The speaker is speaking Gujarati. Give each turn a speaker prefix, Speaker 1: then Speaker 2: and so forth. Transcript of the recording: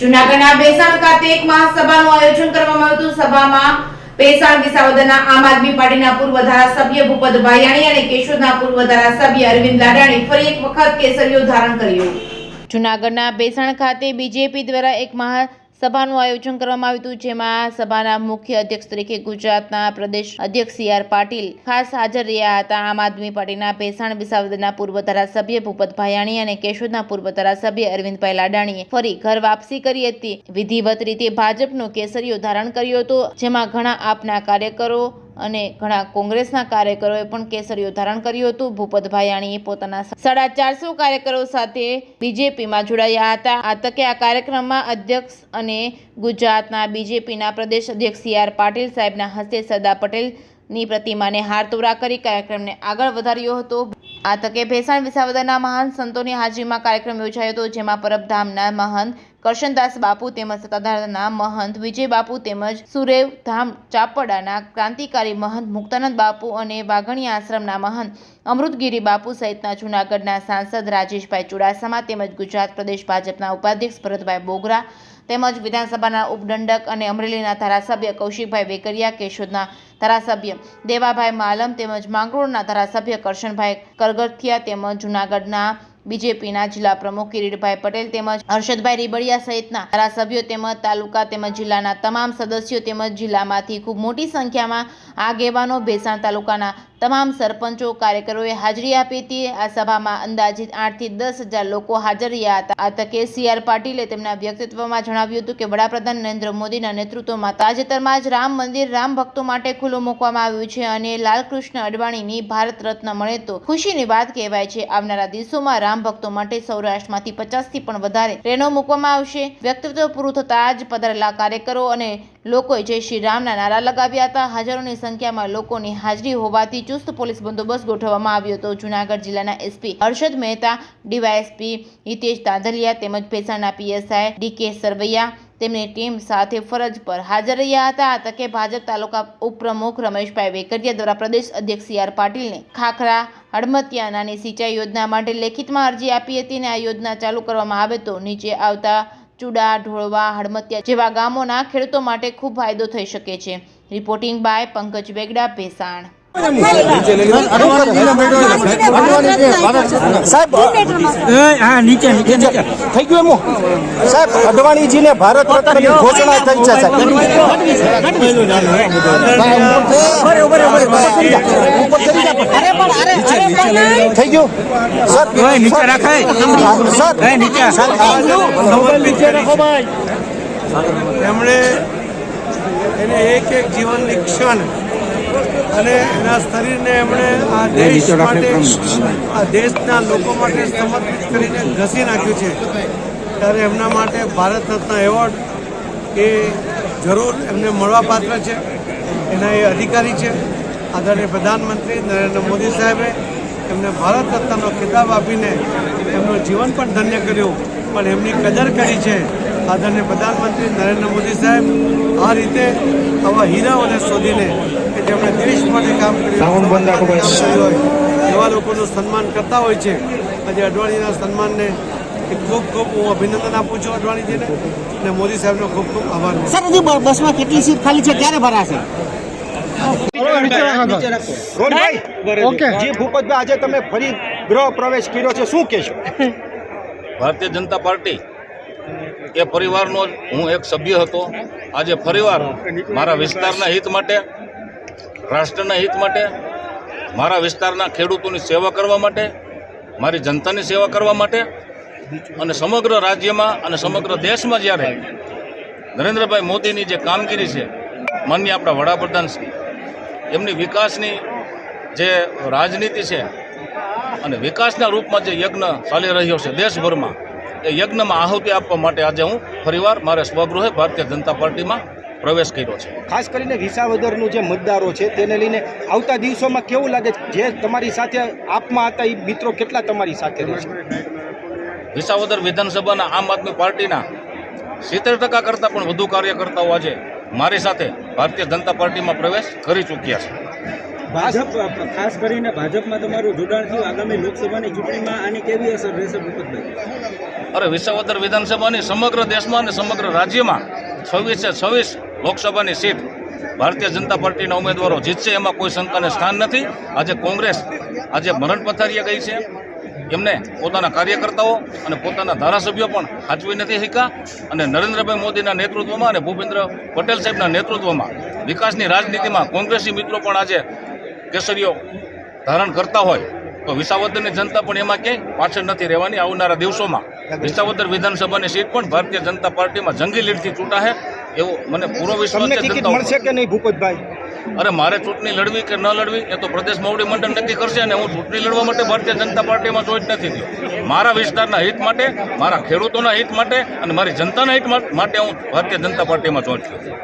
Speaker 1: જૂનાગઢના ભેસાણ ખાતે એક મહાસભાનું આયોજન કરવામાં આવ્યું હતું। સભામાં ભેસાણ વિસાવદરના આમ આદમી પાર્ટીના પૂર્વ ધારાસભ્ય ભૂપત ભાયાણી અને કેશોદના પૂર્વ ધારાસભ્ય અરવિંદ લાડાણી ફરી એક વખત કેસરીયો ધારણ કર્યો। જૂનાગઢના ભેસાણ ખાતે બીજેપી દ્વારા એક સભાનું આયોજન કરવામાં આવ્યું હતું, જેમાં સભાના મુખ્ય અધ્યક્ષ તરીકે ગુજરાતના પ્રદેશ અધ્યક્ષ સી.આર. પાટીલ ખાસ હાજર રહ્યા હતા। આમ આદમી પાર્ટીના ભેસાણ વિસાવદરના પૂર્વ ધારાસભ્ય ભૂપત ભાયાણી અને કેશોદના પૂર્વ ધારાસભ્ય અરવિંદભાઈ લાડાણીએ ફરી ઘર વાપસી કરી હતી। વિધિવત રીતે ભાજપનો કેસરીયો ધારણ કર્યો હતો, જેમાં ઘણા આપના કાર્યકરો અને ઘણા કોંગ્રેસના કાર્યકરોએ પણ કેસરીયો ધારણ કર્યું હતું। ભૂપત ભાયાણીએ પોતાના 450 કાર્યકરો સાથે બીજેપીમાં જોડાયા હતા। આ તકે આ કાર્યક્રમમાં અધ્યક્ષ અને ગુજરાતના બીજેપીના પ્રદેશ અધ્યક્ષ સી.આર. પાટીલ સાહેબના હસ્તે સરદાર પટેલની પ્રતિમાને હારતોરા કરી કાર્યક્રમને આગળ વધાર્યો હતો। આ તકે ભેસાણ વિસાવદરના મહાન સંતોની હાજરીમાં કાર્યક્રમ યોજાયો હતો, જેમાં પરબધામના મહંત કરશનદાસ બાપુ તેમજ સત્તાધારના મહંત વિજય બાપુ તેમજ સુરેવ ધામ ચાપડાના ક્રાંતિકારી મહંત મુક્તાનંદ બાપુ અને વાઘણીયા આશ્રમના મહંત અમૃતગીરી બાપુ સહિતના જૂનાગઢના સાંસદ રાજેશભાઈ ચુડાસમા તેમજ ગુજરાત પ્રદેશ ભાજપના ઉપાધ્યક્ષ ભરતભાઈ બોગરા તેમજ વિધાનસભાના ઉપદંડક અને અમરેલીના ધારાસભ્ય કૌશિકભાઈ વેકરિયા, કેશોદના ધારાસભ્ય દેવાભાઈ માલમ તેમજ માંગરોળના ધારાસભ્ય કરશનભાઈ કરગથિયા તેમજ જૂનાગઢના બીજેપીના જિલ્લા પ્રમુખ કિરીટભાઈ પટેલ તેમજ હર્ષદભાઈ રીબડિયા સહિતના ધારાસભ્યો તેમજ તાલુકા તેમજ જિલ્લાના તમામ સદસ્યો તેમજ જિલ્લામાંથી ખૂબ મોટી સંખ્યામાં આગેવાનો, ભેસાણ તાલુકાના તમામ સરપંચો, કાર્યકરોએ હાજરી આપી હતી। આ સભામાં અંદાજિત 8 થી 10,000 લોકો હાજર રહ્યા હતા। આ તકે સી.આર. પાટીલે તેમના વ્યક્તિત્વમાં જણાવ્યું હતું કે વડાપ્રધાન નરેન્દ્ર મોદીના નેતૃત્વમાં તાજેતરમાં જ રામ મંદિર રામ ભક્તો માટે ખુલ્લું મૂકવામાં આવ્યું છે અને લાલકૃષ્ણ અડવાણીની ભારત રત્ન મળે તો ખુશીની વાત કહેવાય છે। આવનારા દિવસોમાં રામ ભક્તો માટે સૌરાષ્ટ્રમાંથી 50 થી પણ વધારે ટ્રેનો મૂકવામાં આવશે। વ્યક્તિત્વ પૂરું થતાં જ પધારેલા કાર્યકરો અને લોકોએ જય શ્રી રામના નારા લગાવ્યા હતા। હજારોની સંખ્યામાં લોકોની હાજરી હોવાથી ચુસ્ત પોલીસ બંદોબસ્ત ગોઠવવામાં આવ્યો હતો। જૂનાગઢ જિલ્લાના એસપી હર્ષદ મહેતા, ડીવાયએસપી હિતેશ દાંધલિયા તેમજ ભેસાણના પીએસઆઈ ડી.કે. સરવૈયા તેમની ટીમ સાથે ફરજ પર હાજર રહ્યા હતા। આ તકે ભાજપ તાલુકા ઉપપ્રમુખ રમેશભાઈ વેકરિયા દ્વારા પ્રદેશ અધ્યક્ષ સી.આર. પાટીલને ખાખરા હડમતિયા નાની સિંચાઈ યોજના માટે લેખિતમાં અરજી આપી હતી અને આ યોજના ચાલુ કરવામાં આવે તો નીચે આવતા ચુડા, ઢોળવા, હડમતિયા જેવા ગામોના ખેડૂતો માટે ખૂબ ફાયદો થઈ શકે છે। Reporting by Pankaj Vegada, Bhesan.
Speaker 2: થઈ ગયું સાહેબ, અડવાણીજીને ભારત રત્નની ઘોષણા થઈ છે થઈ ગયું સર, નીચે રખાય નીચે રાખો ભાઈ।
Speaker 3: એમણે એને એક જીવનની ક્ષણ અને એના શરીરને એમણે આ દેશ માટે, આ દેશના લોકો માટે સમર્પિત કરીને ઘસી નાખ્યું છે, ત્યારે એમના માટે ભારત રત્ન એવોર્ડ એ જરૂર એમને મળવાપાત્ર છે। એના એ અધિકારી છે। આદરણીય પ્રધાનમંત્રી નરેન્દ્ર મોદી સાહેબે એમને ભારત રત્નનો ખિતાબ આપીને એમનું જીવન પણ ધન્ય કર્યું, પણ એમની કદર કરી છે આદરણીય પ્રધાનમંત્રી નરેન્દ્ર મોદી સાહેબ। આ રીતે આવા હીરાઓને શોધીને કે જેમણે દેશ માટે કામ કર્યું હોય એવા લોકોનું સન્માન કરતા હોય છે। આજે અડવાણીના સન્માનને ખૂબ ખૂબ હું અભિનંદન આપું છું અડવાણીજીને અને મોદી સાહેબનો ખૂબ ખૂબ આભાર।
Speaker 2: સર, હજી બસમાં કેટલી સીટ ખાલી છે, ક્યારે ભરાશે? જી ભૂપતભાઈ, આજે તમે ફરી ગૃહ પ્રવેશ કર્યો છે, શું કહેશો?
Speaker 4: ભારતીય જનતા પાર્ટી એ પરિવારનો હું એક સભ્ય હતો। આજે ફરીવાર મારા વિસ્તારના હિત માટે, રાષ્ટ્રના હિત માટે, મારા વિસ્તારના ખેડૂતોની સેવા કરવા માટે, મારી જનતાની સેવા કરવા માટે અને સમગ્ર રાજ્યમાં અને સમગ્ર દેશમાં જ્યારે નરેન્દ્રભાઈ મોદીની જે કામગીરી છે, માનનીય આપણા વડાપ્રધાન શ્રી એમની વિકાસની જે રાજનીતિ છે અને વિકાસના રૂપમાં જે યજ્ઞ ચાલી રહ્યો છે દેશભરમાં, એ યજ્ઞમાં આહુતિ આપવા માટે આજે હું ફરીવાર મારા સ્વગૃહે ભારતીય જનતા પાર્ટીમાં પ્રવેશ કર્યો છે।
Speaker 2: ખાસ કરીને વિસાવદરનું જે મતદારો છે તેને લઈને આવતા દિવસોમાં કેવું લાગે, જે તમારી સાથે આપમાં હતા એ મિત્રો કેટલા તમારી સાથે રહેશે?
Speaker 4: વિસાવદર વિધાનસભાના આમ આદમી પાર્ટીના 70% કરતાં પણ વધુ કાર્યકર્તાઓ આજે મારી સાથે ભારતીય જનતા પાર્ટીમાં પ્રવેશ કરી ચૂક્યા છે।
Speaker 5: ભાજપ ખાસ કરીને ભાજપમાં તમારું જોડાણ થયું, આગામી લોકસભાની ચૂંટણીમાં આની કેવી અસર રહેશે ભૂપતભાઈ?
Speaker 4: અરે વિસાવદર વિધાનસભાની સમગ્ર દેશમાં અને સમગ્ર રાજ્યમાં 26 લોકસભાની સીટ ભારતીય જનતા પાર્ટીના ઉમેદવારો જીતશે, એમાં કોઈ શંકાને સ્થાન નથી. આજે કોંગ્રેસ આજે મરણ પથારીએ ગઈ છે. એમને પોતાના કાર્યકર્તાઓ અને પોતાના ધારાસભ્યો પણ સાચવી નથી શક્યા, અને નરેન્દ્રભાઈ મોદીના નેતૃત્વમાં અને ભૂપેન્દ્ર પટેલ સાહેબના નેતૃત્વમાં વિકાસની રાજનીતિમાં કોંગ્રેસી મિત્રો પણ આજે કેસરીઓ ધારણ કરતા હોય તો વિસાવદરની જનતા પણ એમાં ક્યાંય પાછળ નથી રહેવાની. આવનારા દિવસોમાં વિસાવદર વિધાનસભાની સીટ પણ ભારતીય જનતા પાર્ટીમાં જંગી લીડથી ચૂંટાશે એવો મને પૂરો વિશ્વાસ
Speaker 2: તમને
Speaker 4: છે.
Speaker 2: ટિકિટ
Speaker 4: જનતા
Speaker 2: મળશે કે નહીં ભૂપતભાઈ?
Speaker 4: અરે મારે ચૂંટણી લડવી કે ન લડવી એ તો પ્રદેશ મોવડી મંડળ નક્કી કરશે, અને હું ચૂંટણી લડવા માટે ભારતીય જનતા પાર્ટીમાં જોઈન્ટ નથી થયો. મારા વિસ્તારના હિત માટે, મારા ખેડૂતોના હિત માટે અને મારી જનતાના હિત માટે હું ભારતીય જનતા પાર્ટીમાં જોઈન્ટ થયો.